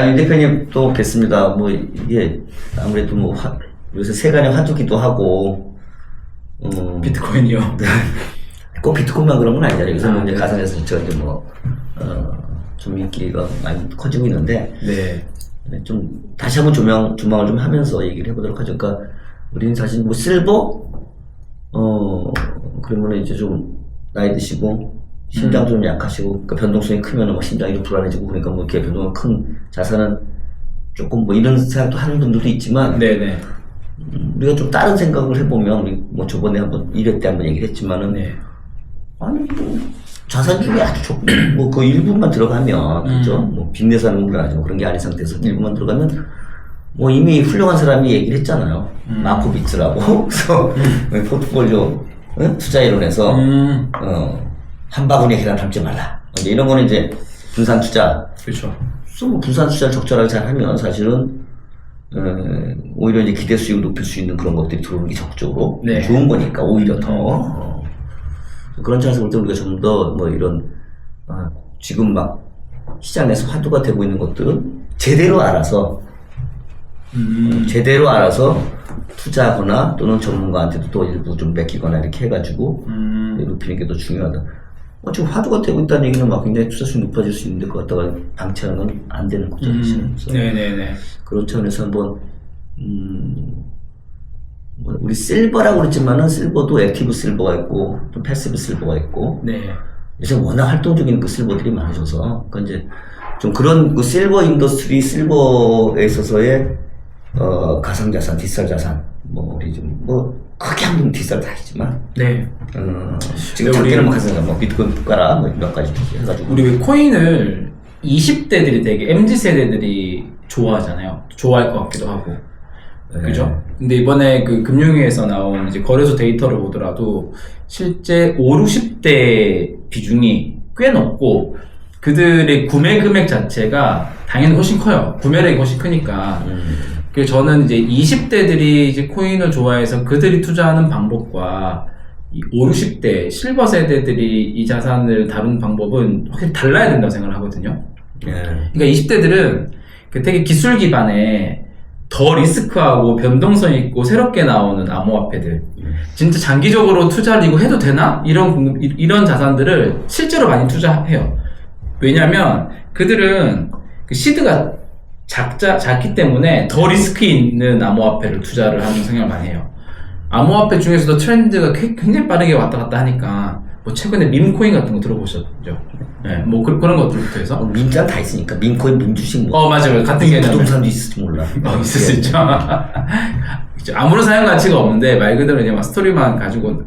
유 대표님 또 뵙습니다. 뭐, 이게, 아무래도 뭐, 요새 세간의 화두기도 하고, 비트코인이요? 꼭 비트코인만 그런 건 아니잖아요. 요새 뭐 이제 네. 가상자산 이제 뭐, 좀 인기가 많이 커지고 있는데, 네. 좀, 다시 한번 조망을 좀 하면서 얘기를 해보도록 하죠. 그러니까, 우리는 사실 뭐, 실버? 그러면 이제 좀, 나이 드시고, 심장 좀 약하시고, 그러니까 변동성이 크면 뭐 심장이 좀 불안해지고, 그러니까 뭐 이렇게 변동이 큰 자산은 조금 뭐 이런 생각도 하는 분들도 있지만, 네네. 우리가 좀 다른 생각을 해보면, 우리 뭐 저번에 한번 1회 때 한번 얘기를 했지만은, 네. 아니, 뭐, 자산 중에 아주 조금, 뭐 그 일부만 들어가면, 그죠? 뭐 빚내 사는 건 아니고 그런 게 아닌 상태에서 일부만 들어가면, 뭐 이미 훌륭한 사람이 얘기를 했잖아요. 마코비츠라고. 그래서 포트폴리오 투자 이론에서, 한 바구니에 계란 담지 말라. 이제 이런 거는 이제 분산 투자. 그렇죠. 그래서 뭐 분산 투자를 적절하게 잘 하면 사실은, 오히려 이제 기대 수익을 높일 수 있는 그런 것들이 들어오는 게 적극적으로 네. 좋은 거니까, 오히려 더. 그런 차에서 볼 때 우리가 좀 더 뭐 이런, 지금 막 시장에서 화두가 되고 있는 것들은 제대로 알아서, 제대로 알아서 투자하거나 또는 전문가한테도 또 일부 좀 맡기거나 이렇게 해가지고 높이는 게 더 중요하다. 지금 화두가 되고 있다는 얘기는 막 굉장히 투자 수익 높아질 수 있는데 그거 갖다가 방치하는 건 안 되는 거죠. 사실은. 네네네. 그런 차원에서 한번 뭐 우리 실버라고 그랬지만은 실버도 액티브 실버가 있고 또 패시브 실버가 있고 네. 요새 워낙 활동적인 그 실버들이 많아져서 그러니까 이제 좀 그런 그 실버 인더스트리 실버에 있어서의 가상자산, 디지털 자산 뭐 우리 좀 뭐 크게 하면 디지털 다 있지만 네. 지금 작게는 뭐 가상자산 뭐 비트코인 국가라 뭐 몇 가지 해가지고 우리 왜 코인을 20대들이 되게 MZ세대들이 좋아하잖아요. 좋아할 것 같기도 하고. 그죠? 근데 이번에 그 금융위에서 나온 이제 거래소 데이터를 보더라도 실제 5, 60대 비중이 꽤 높고 그들의 구매 금액 자체가 당연히 훨씬 커요. 구매력이 훨씬 크니까. 그래서 저는 이제 20대들이 이제 코인을 좋아해서 그들이 투자하는 방법과 이 5, 60대 실버 세대들이 이 자산을 다루는 방법은 확실히 달라야 된다고 생각을 하거든요. 그러니까 20대들은 되게 기술 기반의 더 리스크하고 변동성 있고 새롭게 나오는 암호화폐들 진짜 장기적으로 투자를 이거 해도 되나? 이런 자산들을 실제로 많이 투자해요. 왜냐면 그들은 그 시드가 작기 때문에 더 리스크 있는 암호화폐를 투자를 하는 성향을 많이 해요. 암호화폐 중에서도 트렌드가 굉장히 빠르게 왔다 갔다 하니까 뭐 최근에 밈코인 같은 거 들어보셨죠? 네, 뭐 그런 것들부터 해서 민자 다 있으니까 민코인, 민주식 뭐 맞아요. 같은 개념 부동산도 있을지 몰라. 있을 수 있죠. 아무런 사용 가치가 없는데 말 그대로 이제 막 스토리만 가지고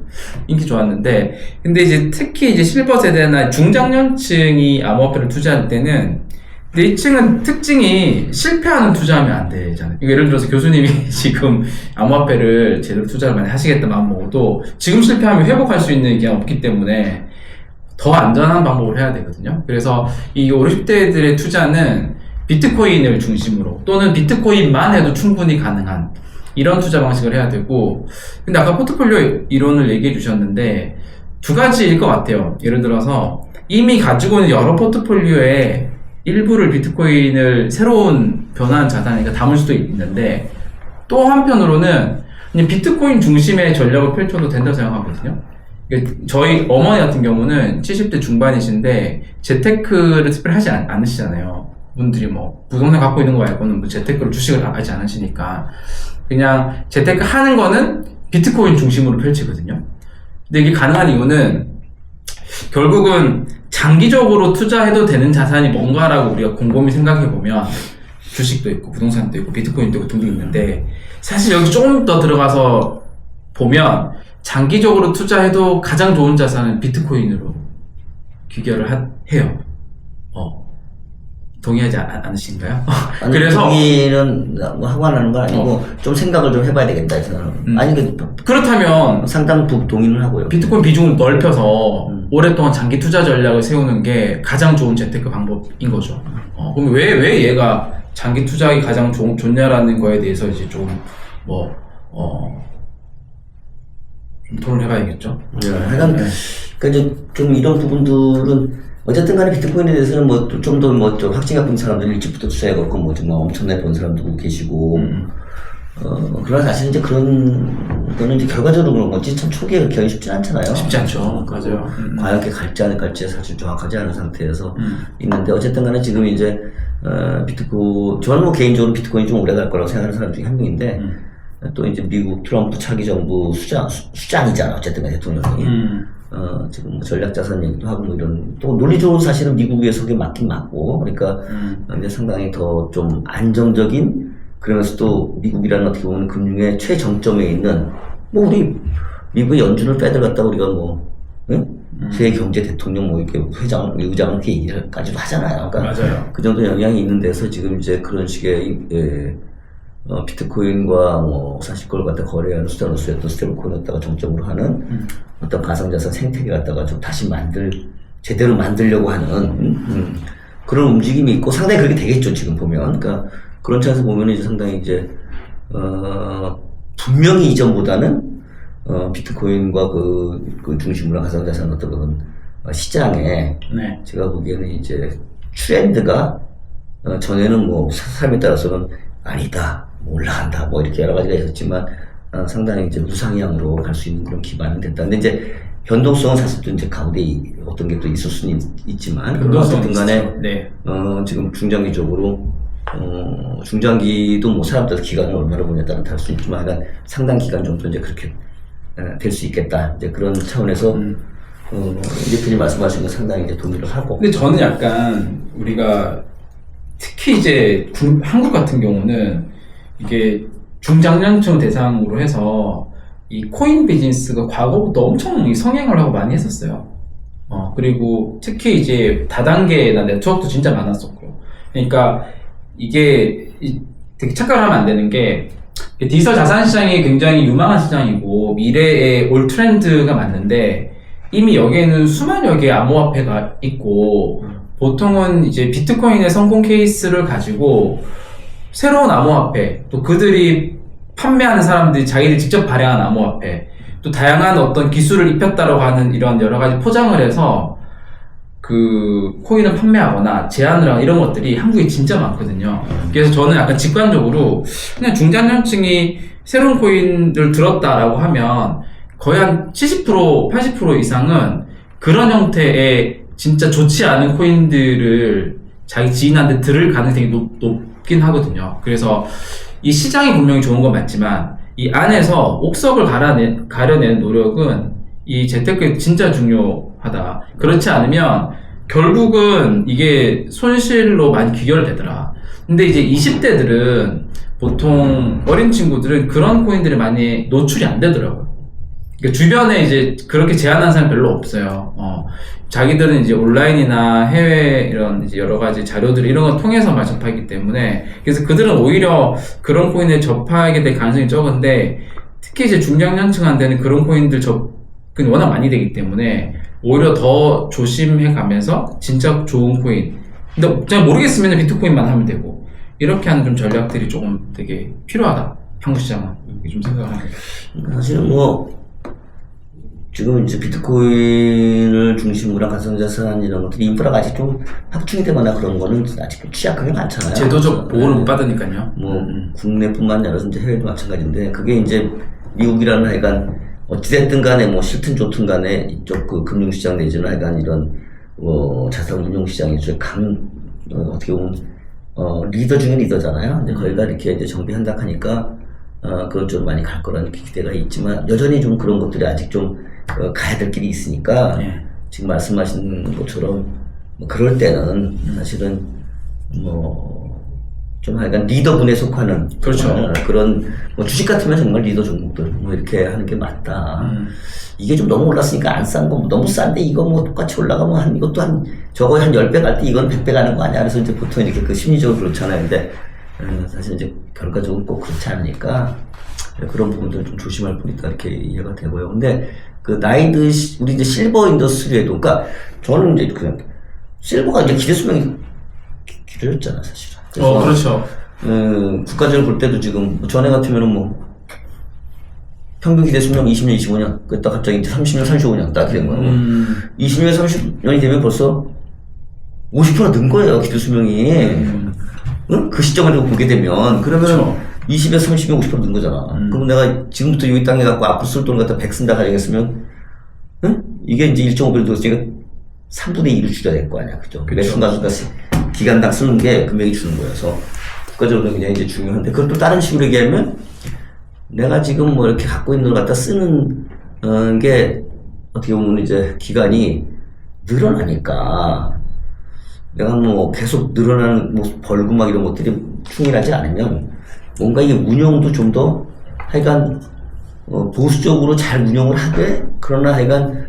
인기 좋았는데 근데 이제 특히 이제 실버 세대나 중장년층이 암호화폐를 투자할 때는 근데 이 층은 특징이 실패하는 투자하면 안 되잖아요. 예를 들어서 교수님이 지금 암호화폐를 제대로 투자를 많이 하시겠다 마음 먹어도 지금 실패하면 회복할 수 있는 게 없기 때문에 더 안전한 방법을 해야 되거든요. 그래서 이 50대들의 투자는 비트코인을 중심으로 또는 비트코인만 해도 충분히 가능한 이런 투자 방식을 해야 되고 근데 아까 포트폴리오 이론을 얘기해 주셨는데 두 가지일 것 같아요. 예를 들어서 이미 가지고 있는 여러 포트폴리오에 일부를 비트코인을 새로운 변화한 자산이니까 담을 수도 있는데 또 한편으로는 그냥 비트코인 중심의 전략을 펼쳐도 된다고 생각하거든요. 저희 어머니 같은 경우는 70대 중반이신데 재테크를 특별히 하지 않으시잖아요. 분들이 뭐 부동산 갖고 있는 거 말고는 뭐 재테크를 주식을 하지 않으시니까 그냥 재테크 하는 거는 비트코인 중심으로 펼치거든요. 근데 이게 가능한 이유는 결국은 장기적으로 투자해도 되는 자산이 뭔가라고 우리가 곰곰이 생각해보면 주식도 있고 부동산도 있고 비트코인도 있고 등등 있는데 사실 여기 조금 더 들어가서 보면 장기적으로 투자해도 가장 좋은 자산은 비트코인으로 귀결을 해요. 동의하지 않으신가요? 아니, 그래서 동의는 하고 안 하는 건 아니고 좀 생각을 좀 해봐야 되겠다 저는. 아니 그렇다면 상당 부분 동의는 하고요. 비트코인 비중을 넓혀서 오랫동안 장기 투자 전략을 세우는 게 가장 좋은 재테크 방법인 거죠. 그럼 왜 얘가 장기 투자하기 가장 좋냐라는 거에 대해서 이제 좀 토론을 해봐야겠죠. 하여간 그러니까 이제 좀 이런 부분들은 어쨌든 간에 비트코인에 대해서는 뭐 좀 더 뭐 좀 확증이 본 사람들 일찍부터 투자해갖고 뭐 정말 엄청나게 본 사람도 계시고 그러나 사실 이제 그런 거는 이제 결과적으로 그런 거지 참 초기에 그렇게 하기 쉽지 않잖아요. 쉽지 않죠. 맞아요. 과연 이렇게 갈지 안 갈지 사실 정확하지 않은 상태에서 있는데 어쨌든 간에 지금 이제 저는 뭐 개인적으로 비트코인이 좀 오래 갈 거라고 생각하는 사람 중에 한 명인데 또 이제 미국 트럼프 차기 정부 수장이잖아 어쨌든 간에 대통령이 지금 뭐 전략자산 얘기도 하고 뭐 이런 또 논리적으로 사실은 미국에서 그게 맞긴 맞고 그러니까 이제 상당히 더 좀 안정적인 그러면서 또 미국이라는 어떻게 보면 금융의 최정점에 있는 뭐 우리 미국의 연준을 빼들었다 우리가 뭐 세계 경제 대통령 뭐 이렇게 의장을 이렇게 얘기까지도 하잖아요. 그러니까 맞아요. 그 정도 영향이 있는 데서 지금 이제 그런 식의 비트코인과 뭐 사실 그걸 갖다 거래하는 수단으로서의 또 스테이블코인을 갖다가 정점으로 하는 어떤 가상자산 생태계 갖다가 좀 다시 제대로 만들려고 하는 그런 움직임이 있고 상당히 그렇게 되겠죠 지금 보면. 그러니까 그런 차에서 보면 이제 상당히 이제 분명히 이전보다는 비트코인과 그 중심으로 한 가상자산 어떤 그런 시장에 네. 제가 보기에는 이제 트렌드가 전에는 뭐 사람에 따라서는 아니다, 뭐 올라간다, 뭐 이렇게 여러 가지가 있었지만 상당히 이제 우상향으로 갈 수 있는 그런 기반이 됐다. 근데 이제 변동성은 사실 또 이제 가운데 어떤 게 또 있을 수는 있지만 어쨌든 간에 네. 지금 중장기적으로 중장기도 뭐 사람들 기간을 얼마나 보냐에 따라 다를 수 있지만 약간 상당 기간 정도 이제 그렇게 될 수 있겠다. 이제 그런 차원에서 대표님 말씀하신 건 상당히 이제 동의를 하고. 근데 저는 약간 우리가 특히 이제 한국 같은 경우는 이게 중장년층 대상으로 해서 이 코인 비즈니스가 과거부터 엄청 성행을 하고 많이 했었어요. 그리고 특히 이제 다단계나 네트워크도 진짜 많았었고요. 그러니까 이게 되게 착각을 하면 안 되는 게 디지털 자산 시장이 굉장히 유망한 시장이고 미래의 올 트렌드가 맞는데 이미 여기에는 수만여 개의 암호화폐가 있고 보통은 이제 비트코인의 성공 케이스를 가지고 새로운 암호화폐 또 그들이 판매하는 사람들이 자기들이 직접 발행한 암호화폐 또 다양한 어떤 기술을 입혔다라고 하는 이런 여러 가지 포장을 해서 그 코인을 판매하거나 제한을 하거나 이런 것들이 한국에 진짜 많거든요. 그래서 저는 약간 직관적으로 그냥 중장년층이 새로운 코인을 들었다라고 하면 거의 한 70%, 80% 이상은 그런 형태의 진짜 좋지 않은 코인들을 자기 지인한테 들을 가능성이 높긴 하거든요. 그래서 이 시장이 분명히 좋은 건 맞지만 이 안에서 옥석을 가려내는 노력은 이 재테크에 진짜 중요하다. 그렇지 않으면 결국은 이게 손실로 많이 귀결되더라. 근데 이제 20대들은 보통 어린 친구들은 그런 코인들이 많이 노출이 안 되더라고요. 그러니까 주변에 이제 그렇게 제한하는 사람 별로 없어요. 자기들은 이제 온라인이나 해외 이런 이제 여러 가지 자료들 이런 걸 통해서만 접하기 때문에 그래서 그들은 오히려 그런 코인에 접하게 될 가능성이 적은데 특히 이제 중장년층한테는 그런 코인들 접근이 워낙 많이 되기 때문에 오히려 더 조심해 가면서 진짜 좋은 코인 근데 그냥 모르겠으면 비트코인만 하면 되고 이렇게 하는 좀 전략들이 조금 되게 필요하다. 한국 시장은 이렇게 좀 생각을 합니다. 사실은 뭐 지금 이제 비트코인을 중심으로 한 가상자산 이런 것들이 인프라가 아직 좀 확충이 되거나 그런 거는 아직 취약한 게 많잖아요. 제도적 보호를 못 받으니까요. 뭐 국내뿐만 아니라 이제 해외도 마찬가지인데 그게 이제 미국이라는 하여간 어찌됐든 간에 뭐 싫든 좋든 간에 이쪽 그 금융시장 내지는 하여간 이런 자산 운용시장이 어떻게 보면 리더 중에 리더잖아요. 근데 거기가 이렇게 이제 정비한다 하니까 그건 좀 많이 갈 거라는 기대가 있지만 여전히 좀 그런 것들이 아직 좀 가야 될 길이 있으니까 지금 말씀하신 것처럼 뭐 그럴 때는 사실은 좀 하여간 리더군에 속하는 그렇죠. 그런 뭐 주식 같으면 정말 리더 종목들 뭐 이렇게 하는 게 맞다. 이게 좀 너무 올랐으니까 안 싼 거 너무 싼데 이거 뭐 똑같이 올라가면 이것도 저거 한 10배 갈 때 이건 100배 가는 거 아니야? 그래서 이제 보통 이렇게 그 심리적으로 그렇잖아요. 근데 사실 이제 결과적으로 꼭 그렇지 않으니까 그런 부분들은 좀 조심할 뿐이다 이렇게 이해가 되고요. 근데 그 우리 이제 실버 인더스트리에도 그러니까 저는 이제 그냥 실버가 이제 기대 수명이 길어졌잖아 사실은. 그렇죠. 국가적으로 볼 때도 지금 전에 같으면은 뭐 평균 기대 수명 20년, 25년, 그랬다 갑자기 이제 30년, 35년 딱 된 거예요. 20년, 30년이 되면 벌써 50% 는 거예요, 기대 수명이. 응? 그 시점을 보게 되면. 그러면 그쵸. 20에서 30에 50%는 거잖아. 그럼 내가 지금부터 여기 땅에 갖고 앞으로 쓸 돈을 갖다 100 쓴다 가정했으면, 응? 이게 이제 1.5배로 들었으니까 3분의 2를 줄여야 될 거 아니야. 그죠? 매 순간순간 기간당 쓰는 게 금액이 주는 거여서. 국가적으로 굉장히 이제 중요한데, 그걸 또 다른 식으로 얘기하면, 내가 지금 뭐 이렇게 갖고 있는 걸 갖다 쓰는, 게, 어떻게 보면 이제 기간이 늘어나니까, 내가 뭐 계속 늘어나는 뭐 벌금 막 이런 것들이 충분하지 않으면 뭔가 이게 운영도 좀 더 하여간 보수적으로 잘 운영을 하되 그러나 하여간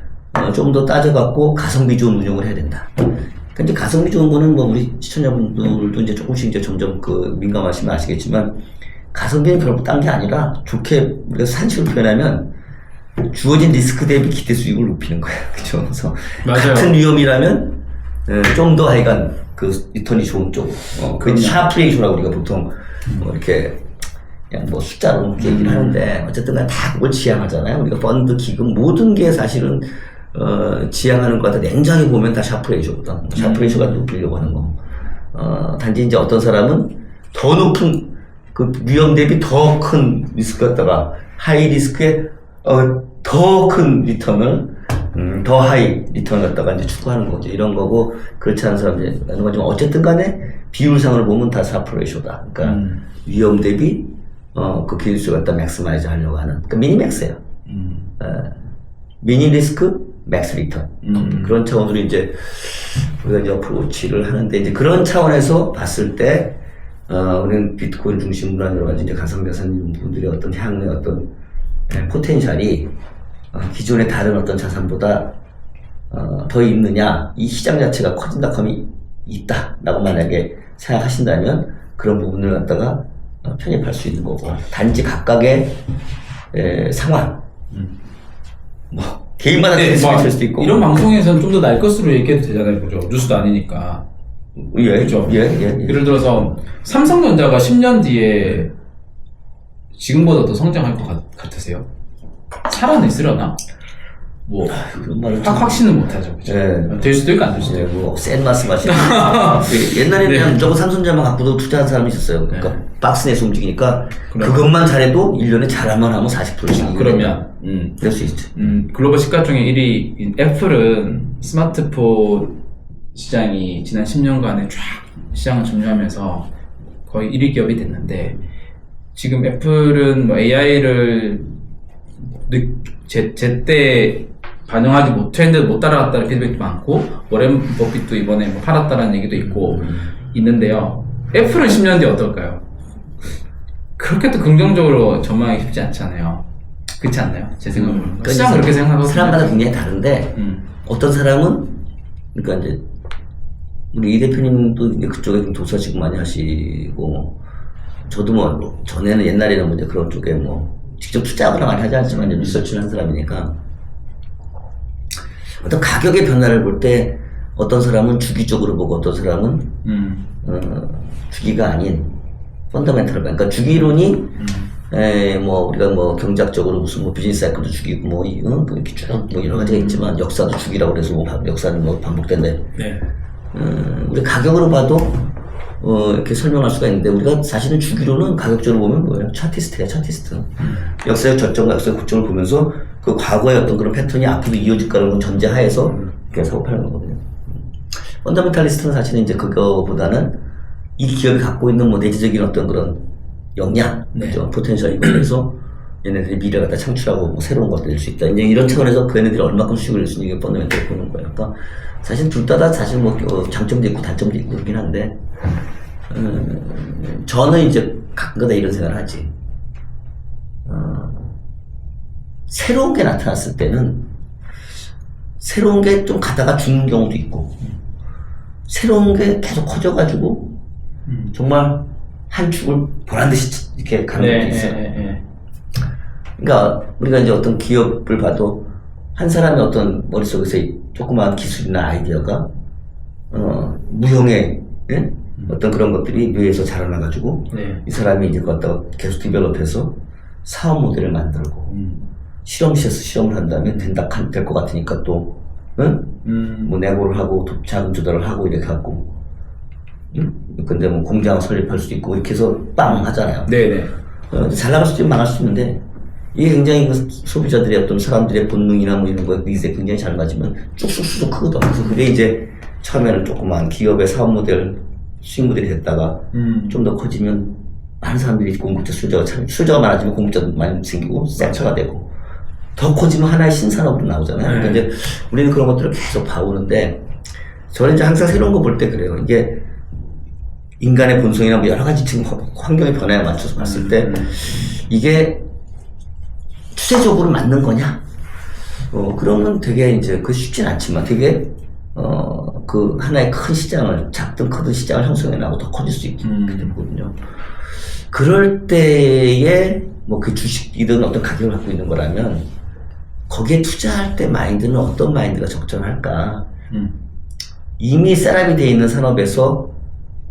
좀 더 따져갖고 가성비 좋은 운영을 해야 된다. 그러니까 이제 가성비 좋은 거는 뭐 우리 시청자분들도 이제 조금씩 이제 점점 그 민감하시면 아시겠지만 가성비는 결국 딴 게 아니라 좋게 우리가 산식으로 표현하면 주어진 리스크 대비 기대 수익을 높이는 거야. 그죠? 그래서 맞아요. 같은 위험이라면 좀 더 하여간 그 리턴이 좋은 쪽. 그 샤프 레이쇼라고 우리가 보통 뭐 이렇게 그냥 뭐 숫자로 이렇게 얘기를 하는데 어쨌든 간에 다 그걸 지향하잖아요. 우리가 펀드, 기금 모든 게 사실은 지향하는 것 같아. 냉정히 보면 다 샤프 레이쇼거든. 샤프 레이쇼가 높이려고 하는 거. 단지 이제 어떤 사람은 더 높은 그 위험 대비 더 큰 리스크 갖다가 하이 리스크에 더 큰 리턴을 더 하이 리턴 갖다가 이제 추구하는 거죠. 이런 거고, 그렇지 않은 사람들이 하는 거지만, 어쨌든 간에 비율상으로 보면 다 4%다. 그러니까, 위험 대비, 그 기술수 갖다 맥스마이즈 하려고 하는, 그러니까 미니맥스예요. 미니 리스크, 맥스 리턴. 그런 차원으로 이제, 우리가 이제 어프로치를 하는데, 이제 그런 차원에서 봤을 때, 우리는 비트코인 중심으로 한 여러 가지 이제 가상자산 분들의 어떤 향후의 어떤 포텐셜이 기존의 다른 어떤 자산보다 더 있느냐, 이 시장 자체가 커진다 함이 있다라고 만약에 생각하신다면 그런 부분을 갖다가 편입할 수 있는 거고, 단지 각각의 상황, 뭐 개인마다 될 수도 있고, 이런 방송에서는 좀 더 날 것으로 얘기해도 되잖아요, 그죠? 뉴스도 아니니까. 예, 그죠? 예. 예를 들어서 삼성전자가 10년 뒤에 지금보다 더 성장할 것 같으세요? 살아냈으려나? 뭐 그런 말을 확신은 못하죠, 그죠? 예. 될 수도 있고 안 될 수도 있고. 뭐센 말씀 하시네. 옛날에는 그냥 무조건 삼성전자만 갖고도 투자한 사람이 있었어요. 그러니까 박스 내에서 움직이니까 그것만 잘해도 1년에 잘하면 하면 40%씩. 그러면 될 수 있죠. 글로벌 시가총액 1위 애플은 스마트폰 시장이 지난 10년간에 쫙 시장을 점유하면서 거의 1위 기업이 됐는데, 지금 애플은 뭐 AI를 제때 반영하지 트렌드 못 따라갔다는 피드백도 많고, 워렌 버핏도 이번에 뭐 팔았다는 얘기도 있고 있는데요. 애플은 10년 뒤에 어떨까요? 그렇게 또 긍정적으로 전망하기 쉽지 않잖아요. 그렇지 않나요? 제 생각으로는. 그러니까 시장 그렇게 생각하거든요. 사람마다 굉장히 다른데, 어떤 사람은, 그러니까 이제, 우리 이 대표님도 이제 그쪽에 좀 도사지구 많이 하시고, 저도 뭐, 전에는 옛날에는 뭐 이제 그런 쪽에 뭐, 직접 투자하거나 많이 하지 않지만, 이제 리서치를 한 사람이니까, 어떤 가격의 변화를 볼 때, 어떤 사람은 주기적으로 보고, 어떤 사람은, 주기가 아닌, 펀더멘털, 그러니까 주기론이, 뭐, 우리가 뭐, 경제학적으로 무슨 뭐, 비즈니스 사이클도 주기고, 뭐, 이렇게 쭉, 뭐, 여러 가지가 있지만, 역사도 주기라고 그래서 뭐, 역사는 뭐, 반복된대. 네. 우리 가격으로 봐도, 이렇게 설명할 수가 있는데, 우리가 사실은 주기로는 가격적으로 보면 뭐예요? 차티스트야, 차티스트. 역사의 저점과 역사의 고점을 보면서, 그 과거의 어떤 그런 패턴이 앞으로 이어질까라는 걸 전제하에서, 이렇게 사고 파는 거거든요. 펀더멘탈리스트는 사실은 이제 그거보다는, 이 기업이 갖고 있는 뭐, 내재적인 어떤 그런 역량, 그죠? 포텐셜이고, 그래서, 얘네들이 미래를 갖다 창출하고, 뭐, 새로운 것들 낼 수 있다. 이제 이런 차원에서 그 얘네들이 얼마큼 수익을 낼 수 있는 게 펀더멘탈을 보는 거예요. 그러니까, 사실 둘 다 사실 뭐 장점도 있고 단점도 있고 그렇긴 한데, 저는 이제 가끔가다 이런 생각을 하지. 새로운 게 나타났을 때는 새로운 게 좀 가다가 죽는 경우도 있고, 새로운 게 계속 커져가지고 정말 한 축을 보란 듯이 이렇게 가는 것도 있어요. 그러니까 우리가 이제 어떤 기업을 봐도 한 사람의 어떤 머릿속에서 조그마한 기술이나 아이디어가 무형의 어떤 그런 것들이 뇌에서 자라나가지고 이 사람이 이제 그걸 갖다가 계속 디벨롭해서 사업 모델을 만들고 실험실에서 실험을 한다면 될 것 같으니까 또 뭐 내고를 하고 자금 조달을 하고 이렇게 갖고 근데 뭐 공장 설립할 수도 있고 이렇게 해서 빵 하잖아요. 네네. 잘 나갈 수도 있고 망할 수도 있는데 이게 굉장히 그 소비자들의 어떤 사람들의 본능이나 뭐 이런 거에 니즈에 굉장히 잘 맞으면 쭉쭉쭉 크거든. 그래서 그게 이제 처음에는 조그만 기업의 사업 모델 수익 모델이 됐다가 좀 더 커지면 많은 사람들이 공급자 수요자가 많아지면 공급자도 많이 생기고 섹터가 되고 더 커지면 하나의 신산업으로 나오잖아요. 그러니까 이제 우리는 그런 것들을 계속 봐오는데 저는 이제 항상 새로운 거 볼 때 그래요. 이게 인간의 본성이나 뭐 여러 가지 지금 환경의 변화에 맞춰서 봤을 때 이게 추세적으로 맞는 거냐? 그러면 되게 이제 그 쉽진 않지만 되게 그 하나의 큰 시장을 작든 크든 시장을 형성해 나가고 더 커질 수 있게 되거든요. 그럴 때에 뭐 그 주식이든 어떤 가격을 갖고 있는 거라면 거기에 투자할 때 마인드는 어떤 마인드가 적절할까? 이미 셋업이 되어 있는 산업에서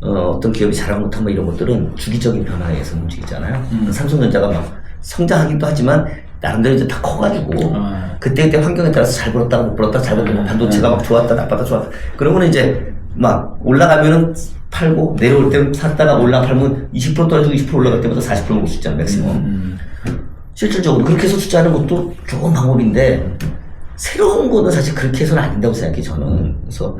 어떤 기업이 잘하고 못하고 뭐 이런 것들은 주기적인 변화에 의해서 움직이잖아요. 삼성전자가 막 성장하기도 하지만 나름대로 이제 다 커가지고 그때 환경에 따라서 잘 벌었다가 못 벌었다가 잘 벌었다가 반도체가 막 좋았다 나빴다 좋았다 그러면 이제 막 올라가면은 팔고 내려올 때는 샀다가 올라가면 20% 떨어지고 20% 올라갈 때마다 40% 먹을 수 있잖아요. 맥시멈. 실질적으로 그렇게 해서 투자하는 것도 좋은 방법인데 새로운 거는 사실 그렇게 해서는 안 된다고 생각해요. 저는. 그래서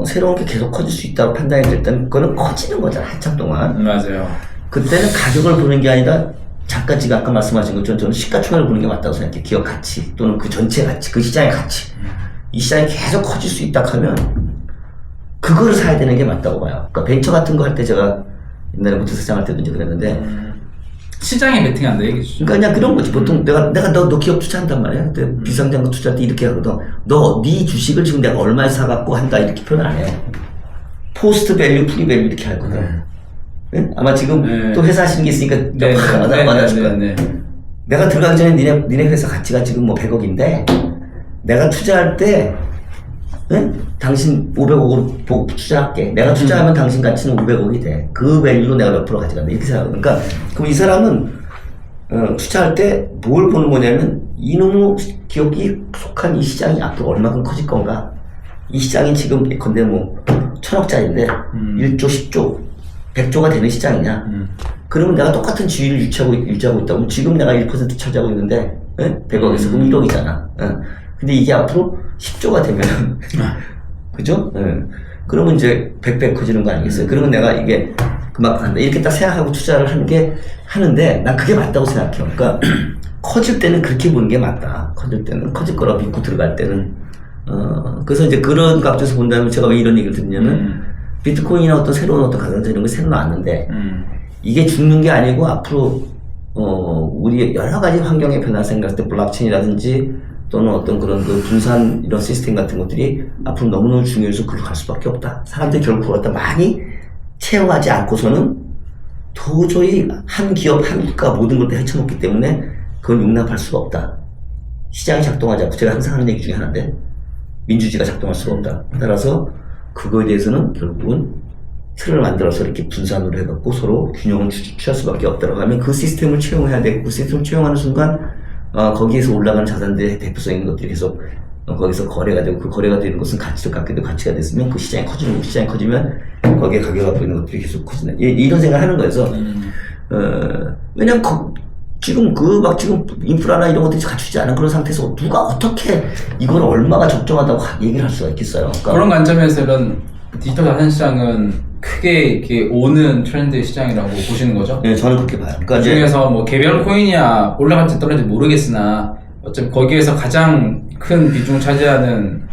새로운 게 계속 커질 수 있다고 판단이 될 때는 그거는 커지는 거잖아. 한참 동안. 맞아요. 그때는 가격을 보는 게 아니라 잠깐 지금 아까 말씀하신 것처럼 저는 시가총액을 보는 게 맞다고 생각해요. 기업 가치 또는 그 전체 가치, 그 시장의 가치. 이 시장이 계속 커질 수 있다 하면 그거를 사야 되는 게 맞다고 봐요. 그러니까 벤처 같은 거 할 때 제가 옛날에 모터 세상할 때도 이제 그랬는데 시장에 베팅한다 얘기죠. 그러니까 그냥 그런 거지. 보통 내가 너 기업 투자한단 말이야. 그때 비상장고 투자할 때 이렇게 하거든. 네 주식을 지금 내가 얼마에 사갖고 한다 이렇게 표현 안 해요. 포스트 밸류, 프리 밸류 이렇게 하거든. 네? 아마 지금 또 회사 하시는 게 있으니까 맞아줄 거야. 내가 들어가기 전에 니네 회사 가치가 지금 뭐 100억인데 내가 투자할 때 당신 500억으로 보고 투자할게. 내가 투자하면 당신 가치는 500억이 돼. 그 밸류로 내가 몇 프로 가져간다. 이렇게 생각하고. 그러니까 그럼 이 사람은 투자할 때 뭘 보는 거냐면 이놈의 기업이 속한 이 시장이 앞으로 얼마큼 커질 건가. 이 시장이 지금 예컨대 뭐 1000억짜리인데 1조, 10조, 100조가 되는 시장이냐. 그러면 내가 똑같은 지위를 유지하고 있다고. 지금 내가 1% 차지하고 있는데 100억에서 그럼 1억이잖아. 근데 이게 앞으로 10조가 되면 그죠? 그러면 이제 100배 커지는 거 아니겠어요? 그러면 내가 이게 그만큼 한다. 이렇게 딱 생각하고 투자를 하는데 난 그게 맞다고 생각해요. 그러니까 커질 때는 그렇게 보는 게 맞다. 커질 때는 커질 거라고 믿고 들어갈 때는 그래서 이제 그런 값에서 본다면 제가 왜 이런 얘기를 듣냐면 비트코인이나 어떤 새로운 어떤 가상자 이런 게 새로 나왔는데 이게 죽는 게 아니고 앞으로 우리 여러 가지 환경의 변화 생각할 때 블록체인이라든지 또는 어떤 그런 그 분산 이런 시스템 같은 것들이 앞으로 너무너무 중요해서 그로 갈 수밖에 없다. 사람들이 결국 그걸 갖다 많이 채용하지 않고서는 도저히 한 기업, 한 국가 모든 걸 다 헤쳐놓기 때문에 그걸 용납할 수가 없다. 시장이 작동하지 않고 제가 항상 하는 얘기 중에 하나인데 민주주의가 작동할 수가 없다. 따라서 그거에 대해서는 결국은 틀을 만들어서 이렇게 분산으로 해갖고 서로 균형을 취할 수밖에 없다라고 하면 그 시스템을 채용해야 되고 그 시스템을 채용하는 순간 거기에서 올라가는 자산들의 대표성 있는 것들이 계속 거기서 거래가 되고 그 거래가 되는 것은 가치를 갖게 되고 가치가 됐으면 그 시장이 커지는 거고 시장이 커지면 거기에 가격을 갖고 있는 것들이 계속 커지는 이런 생각을 하는 거여서 왜냐면 지금 지금 인프라나 이런 것들이 갖추지 않은 그런 상태에서 누가 어떻게 이걸 얼마가 적정하다고 얘기를 할 수가 있겠어요. 그러니까 그런 관점에서 이런 디지털 자산 시장은 크게 이렇게 오는 트렌드 시장이라고 보시는 거죠? 네, 저는 그렇게 봐요. 그러니까 그 중에서 뭐 개별 코인이야 올라갈지 떨어질지 모르겠으나 어차피 거기에서 가장 큰 비중을 차지하는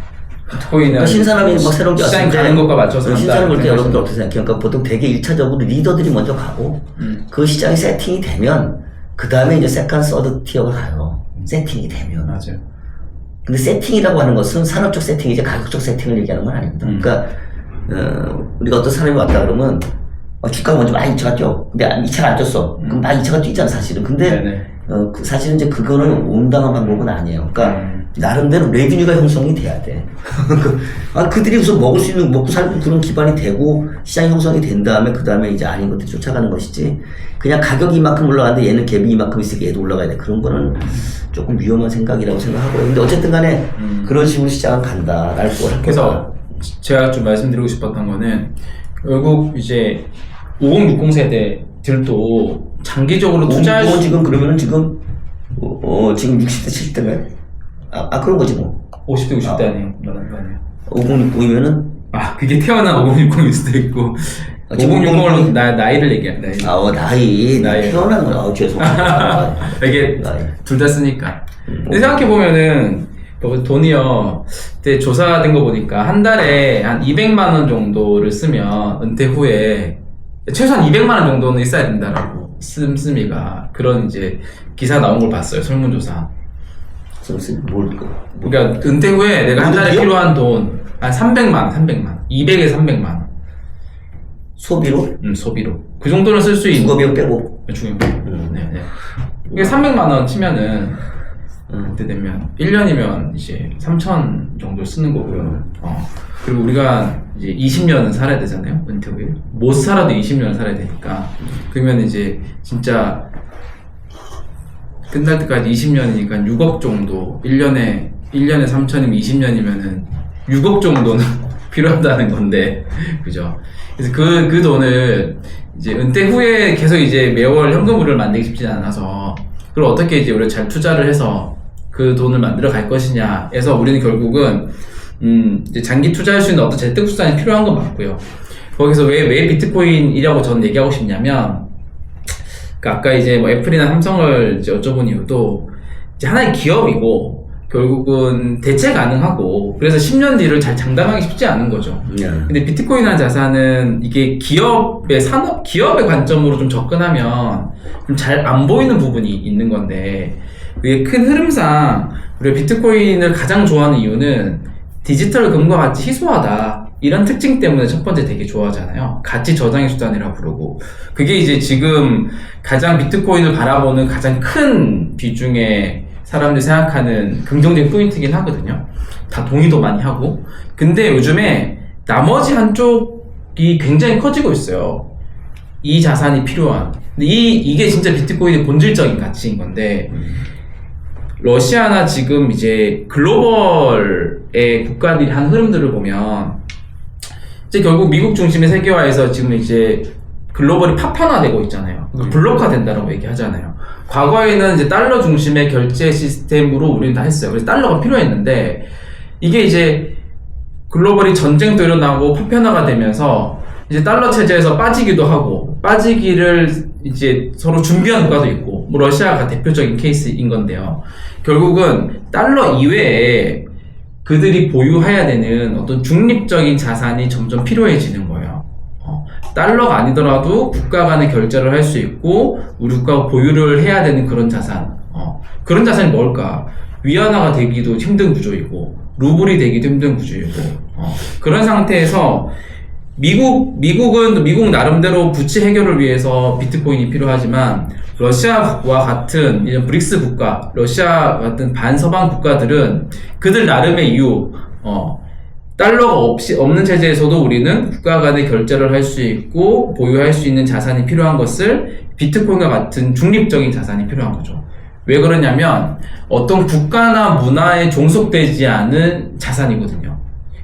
비트코인은 그러니까 신산업이 뭐 새로운 게 시장이 왔을 때 가는 것과 맞춰서 신산업 볼 때 여러분들 어떻게 생각해요? 그러니까 보통 되게 1차적으로 리더들이 먼저 가고 그 시장이 세팅이 되면 그 다음에 이제 세컨, 서드 티어가 가요. 세팅이 되면. 맞아요. 근데 세팅이라고 하는 것은 산업적 세팅이지 가격적 세팅을 얘기하는 건 아닙니다. 그러니까 우리가 어떤 사람이 왔다 그러면 주가가 먼저 막 2차가 뛰어. 근데 2차가 안 뛰었어. 그럼 막 2차가 뛰잖아 사실은. 근데 사실은 이제 그거는 온당한 방법은 아니에요. 그러니까 나름대로 레비뉴가 형성이 돼야 돼. 그들이 우선 먹을 수 있는, 먹고 살고 그런 기반이 되고, 시장이 형성이 된 다음에, 그 다음에 이제 아닌 것들이 쫓아가는 것이지, 그냥 가격이 이만큼 올라가는데 얘는 갭이 이만큼 있으니까 얘도 올라가야 돼. 그런 거는 조금 위험한 생각이라고 생각하고요. 근데 어쨌든 간에 그런 식으로 시장은 간다라는 걸. 그래서 제가 좀 말씀드리고 싶었던 거는, 결국 이제 5060 세대들도 장기적으로 투자할 수 지금 그러면은 지금, 지금 60대, 70대인가요? 그런 거지 뭐. 50대, 60대 아니에요? 말하는 거 아니에요? 5060이면은? 그게 태어난 5060일 수도 있고, 5060으로 나이를 얘기한다. 나이. 태어난 거야. 죄송합니다. 이게 나이. 둘 다 쓰니까. 근데 생각해보면은, 돈이요, 그때 조사된 거 보니까 한 달에 한 200만원 정도를 쓰면 은퇴 후에 최소한 200만원 정도는 있어야 된다라고 씀씀이가 그런 이제 기사 나온 걸 봤어요. 설문조사. 그러니까 은퇴 후에 내가 한 달에 필요한 돈 한 300만 200에 300만 소비로? 소비로 그 정도는 쓸 수 있는 주거비용 빼고 주거비용 네네 이게 300만 원 치면은 그때 되면 1년이면 이제 3천 정도 쓰는 거고요. 그리고 우리가 이제 20년은 살아야 되잖아요. 은퇴 후에 못 살아도 20년을 살아야 되니까 그러면 이제 진짜 끝날 때까지 20년이니까 6억 정도 1년에 3천이면 20년이면은 6억 정도는 필요하다는 건데 그죠? 그래서 그 돈을 이제 은퇴 후에 계속 이제 매월 현금흐름을 만들기 쉽지 않아서 그걸 어떻게 이제 우리가 잘 투자를 해서 그 돈을 만들어 갈 것이냐 해서 우리는 결국은 이제 장기 투자할 수 있는 어떤 재테크수단이 필요한 건 맞고요. 거기서 왜 비트코인이라고 저는 얘기하고 싶냐면 아까 이제 뭐 애플이나 삼성을 이제 여쭤본 이유도 이제 하나의 기업이고 결국은 대체 가능하고 그래서 10년 뒤를 잘 장담하기 쉽지 않은 거죠. 근데 비트코인이라는 자산은 이게 기업의 관점으로 좀 접근하면 좀 잘 안 보이는 부분이 있는 건데 그게 큰 흐름상 우리가 비트코인을 가장 좋아하는 이유는 디지털 금과 같이 희소하다. 이런 특징 때문에 첫 번째 되게 좋아하잖아요. 가치 저장의 수단이라고 부르고. 그게 이제 지금 가장 비트코인을 바라보는 가장 큰 비중의 사람들이 생각하는 긍정적인 포인트이긴 하거든요. 다 동의도 많이 하고. 근데 요즘에 나머지 한쪽이 굉장히 커지고 있어요. 이 자산이 필요한. 근데 이게 진짜 비트코인의 본질적인 가치인 건데, 러시아나 지금 이제 글로벌의 국가들이 한 흐름들을 보면, 이제 결국 미국 중심의 세계화에서 지금 이제 글로벌이 파편화되고 있잖아요. 블록화 된다라고 얘기하잖아요. 과거에는 이제 달러 중심의 결제 시스템으로 우리는 다 했어요. 그래서 달러가 필요했는데 이게 이제 글로벌이 전쟁도 일어나고 파편화가 되면서 이제 달러 체제에서 빠지기도 하고 빠지기를 이제 서로 준비한 국가도 있고 뭐 러시아가 대표적인 케이스인 건데요. 결국은 달러 이외에 그들이 보유해야 되는 어떤 중립적인 자산이 점점 필요해지는 거예요. 달러가 아니더라도 국가 간의 결제를 할 수 있고 우리 국가가 보유를 해야 되는 그런 자산. 그런 자산이 뭘까? 위안화가 되기도 힘든 구조이고 루블이 되기도 힘든 구조이고 그런 상태에서 미국은 미국 나름대로 부채 해결을 위해서 비트코인이 필요하지만 러시아와 같은 이런 브릭스 국가, 러시아 같은 반서방 국가들은 그들 나름의 이유, 달러가 없는 체제에서도 우리는 국가 간의 결제를 할 수 있고 보유할 수 있는 자산이 필요한 것을 비트코인과 같은 중립적인 자산이 필요한 거죠. 왜 그러냐면 어떤 국가나 문화에 종속되지 않은 자산이거든요.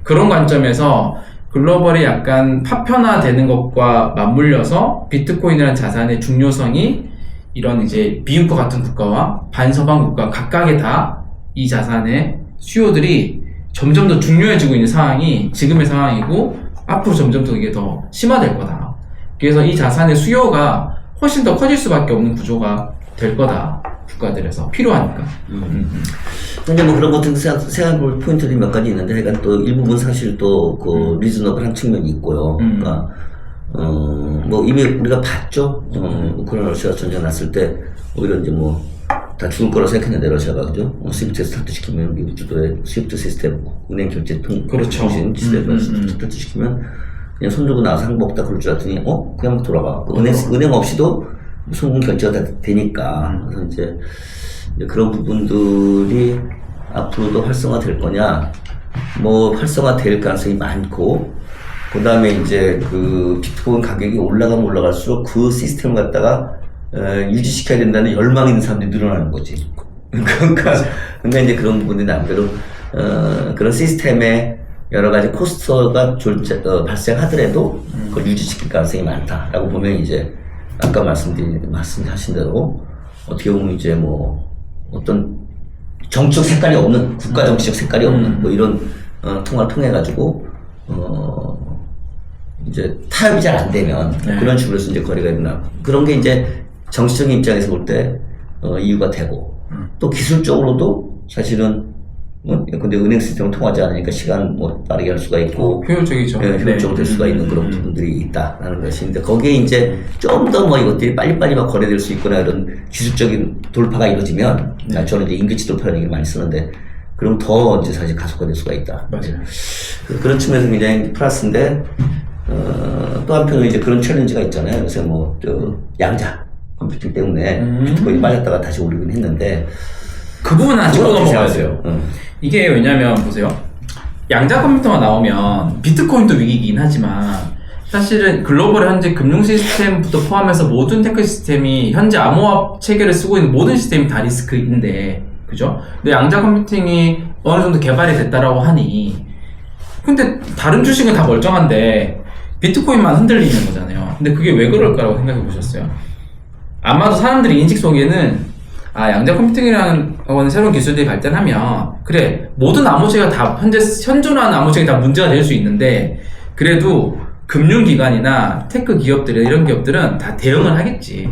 그런 관점에서 글로벌이 약간 파편화되는 것과 맞물려서 비트코인이라는 자산의 중요성이 이런 이제 미국과 같은 국가와 반서방 국가 각각에 다 이 자산의 수요들이 점점 더 중요해지고 있는 상황이 지금의 상황이고 앞으로 점점 더 이게 더 심화될 거다. 그래서 이 자산의 수요가 훨씬 더 커질 수밖에 없는 구조가 될 거다. 국가들에서 필요하니까. 근데 뭐 그런 것들 생각해볼 포인트들이 몇 가지 있는데, 그러니까 또 일부분 사실 또 그 리즈너블한 측면이 있고요. 그러니까 뭐 이미 우리가 봤죠. 우크라이나 러시아 전쟁 났을 때 오히려 이제 뭐 다 죽을 거라고 생각했는데 러시아가 그죠? 스위프트 스타트 시키면 미국 주도의 스위프트 시스템, 은행 결제 통신 시스템을 스타트 시키면 그냥 손 들고 나와서 항복 다 그럴 줄 알았더니 그냥 막 돌아가. 은행 없이도 송금 결제가 다 되니까. 그래서 이제 그런 부분들이 앞으로도 활성화될 거냐? 뭐 활성화될 가능성이 많고, 그 다음에 이제 그 비트코인 가격이 올라가면 올라갈수록 그 시스템을 갖다가 유지시켜야 된다는 열망이 있는 사람들이 늘어나는 거지. 그러니까 이제 그런 부분들이 남대로 그런 시스템에 여러 가지 코스트가 발생하더라도 그걸 유지시킬 가능성이 많다라고 보면 이제 아까 말씀하신 대로 어떻게 보면 이제 뭐 어떤 정치적 색깔이 없는 국가 정치적 색깔이 없는 뭐 이런 통화를 통해 가지고 이제 타협이 잘 안 되면 그런 식으로 해서 이제 거래가 일어나 그런 게 이제 정치적인 입장에서 볼 때 이유가 되고 또 기술적으로도 사실은 근데 은행 시스템을 통하지 않으니까 시간 뭐 빠르게 할 수가 있고 효율적이죠. 효율적으로 될 수가 있는 그런 부분들이 있다라는 것인데 거기에 이제 좀 더 뭐 이것들이 빨리빨리 막 거래될 수 있거나 이런 기술적인 돌파가 이루어지면 저는 이제 인기치 돌파라는 얘기를 많이 쓰는데 그럼 더 이제 사실 가속화될 수가 있다. 맞아요. 그런 측면에서 굉장히 플러스인데 또 한편으로 이제 그런 챌린지가 있잖아요. 요새 뭐 양자 컴퓨팅 때문에 비트코인이 빠졌다가 다시 오르긴 했는데 그 부분은 안 짚고 넘어가야 돼요. 이게 왜냐면 보세요. 양자 컴퓨터가 나오면 비트코인도 위기이긴 하지만 사실은 글로벌 현재 금융 시스템부터 포함해서 모든 테크 시스템이 현재 암호화 체계를 쓰고 있는 모든 시스템이 다 리스크인데 그죠? 근데 양자 컴퓨팅이 어느 정도 개발이 됐다라고 하니 근데 다른 주식은 다 멀쩡한데 비트코인만 흔들리는 거잖아요. 근데 그게 왜 그럴까라고 생각해 보셨어요? 아마도 사람들이 인식 속에는 양자 컴퓨팅이라는 새로운 기술들이 발전하면 그래 모든 암호체계가 다 현존하는 암호체계 다 문제가 될 수 있는데 그래도 금융기관이나 테크 기업들 이런 기업들은 다 대응을 하겠지.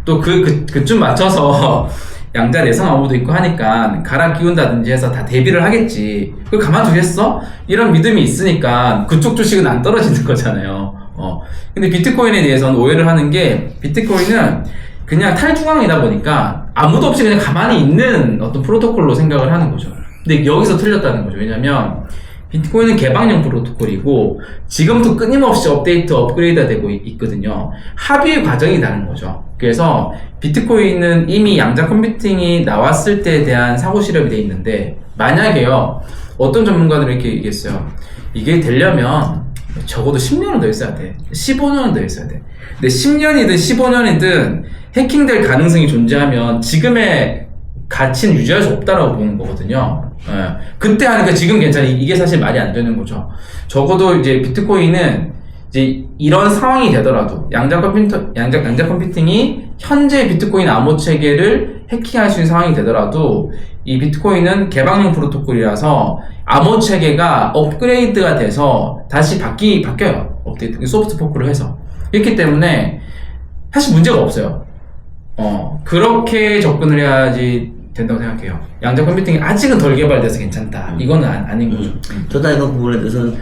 또 그쯤 맞춰서 양자 내성 암호도 있고 하니까 갈아 끼운다든지 해서 다 대비를 하겠지. 그걸 가만두겠어? 이런 믿음이 있으니까 그쪽 주식은 안 떨어지는 거잖아요. 근데 비트코인에 대해서는 오해를 하는 게 비트코인은 그냥 탈중앙이다 보니까 아무도 없이 그냥 가만히 있는 어떤 프로토콜로 생각을 하는 거죠. 근데 여기서 틀렸다는 거죠. 왜냐면 비트코인은 개방형 프로토콜이고 지금도 끊임없이 업그레이드가 되고 있거든요. 합의의 과정이 다른 거죠. 그래서 비트코인은 이미 양자 컴퓨팅이 나왔을 때에 대한 사고 실험이 돼 있는데 만약에요 어떤 전문가들이 이렇게 얘기했어요. 이게 되려면 적어도 10년은 더 있어야 돼. 15년은 더 있어야 돼. 근데 10년이든 15년이든 해킹될 가능성이 존재하면 지금의 가치는 유지할 수 없다라고 보는 거거든요. 그때 하니까 지금 괜찮아. 이게 사실 말이 안 되는 거죠. 적어도 이제 비트코인은 이제 이런 상황이 되더라도 양자 컴퓨팅이 현재 비트코인 암호 체계를 해킹할 수 있는 상황이 되더라도 이 비트코인은 개방형 프로토콜이라서 암호 체계가 업그레이드가 돼서 다시 바뀌어요. 업데이트, 소프트 포크를 해서. 그렇기 때문에 사실 문제가 없어요. 그렇게 접근을 해야지 된다고 생각해요. 양자 컴퓨팅이 아직은 덜 개발돼서 괜찮다. 이거는 아닌 거죠. 저도 이런 부분에 대해서는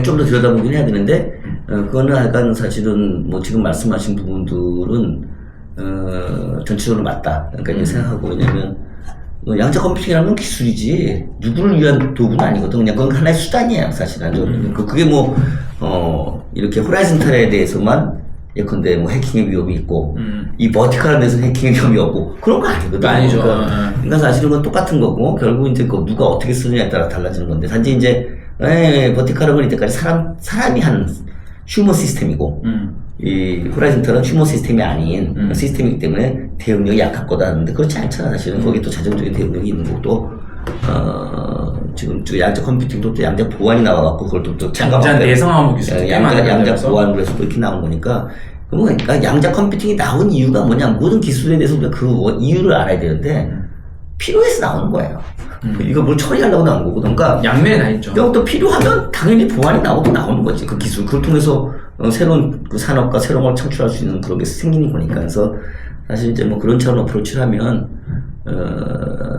좀 더 들여다보긴 해야 되는데, 그거는 약간 사실은 뭐 지금 말씀하신 부분들은, 전체적으로 맞다. 그러니까 이제 생각하고, 왜냐면, 양자 컴퓨팅이라는 기술이지, 누구를 위한 도구는 아니거든. 그냥 그건 하나의 수단이야, 사실은. 그게 뭐, 이렇게 호라이즌탈에 대해서만 예컨대 뭐 해킹의 위험이 있고 이 버티컬한 데서는 해킹의 위험이 없고 그런 거 아니거든. 아니죠. 그러니까 사실은 그건 똑같은 거고 결국 이제 그 누가 어떻게 쓰느냐에 따라 달라지는 건데 단지 이제 버티컬한 건 이때까지 사람이 하는 휴머 시스템이고 이 호라이즌탈은 휴머 시스템이 아닌 시스템이기 때문에 대응력이 약할 거다 하는데 그렇지 않잖아. 사실은 거기에 또 자정적인 대응력이 있는 거고 지금 양자 컴퓨팅도 또 양자 보안이 나와갖고 그걸 또 양자 내성 암호 기술 양자 보안으로 해서 또 이렇게 나온 거니까 그러니까 양자 컴퓨팅이 나온 이유가 뭐냐 모든 기술에 대해서 우리가 그 이유를 알아야 되는데 필요해서 나오는 거예요. 이거 뭘 처리하려고 나온 거고 그러니까 양면에 다 있죠. 또 필요하면 당연히 보안이 나오는 거지. 그 기술 그걸 통해서 새로운 그 산업과 새로운 걸 창출할 수 있는 그런 게 생기는 거니까 그래서 사실 이제 뭐 그런 차원 어프로치를 하면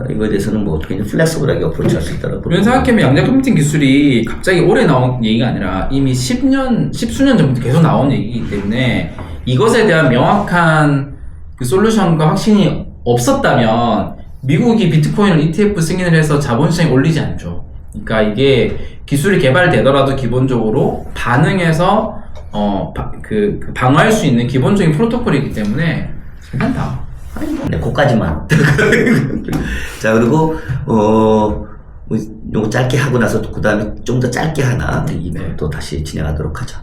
이거에 대해서는 뭐 어떻게 플렉서블하게 어프로치 할 수 있다라고 그런 생각하면 양자 컴퓨팅 기술이 갑자기 올해 나온 얘기가 아니라 이미 십수년 전부터 계속 나온 얘기이기 때문에 이것에 대한 명확한 그 솔루션과 확신이 없었다면 미국이 비트코인을 ETF 승인을 해서 자본시장에 올리지 않죠. 그러니까 이게 기술이 개발되더라도 기본적으로 반응해서 방어할 수 있는 기본적인 프로토콜이기 때문에 괜찮다. 네, 그까지만. 자, 그리고, 요거 짧게 하고 나서 또 그 다음에 좀 더 짧게 하나 네. 이부터 다시 진행하도록 하죠.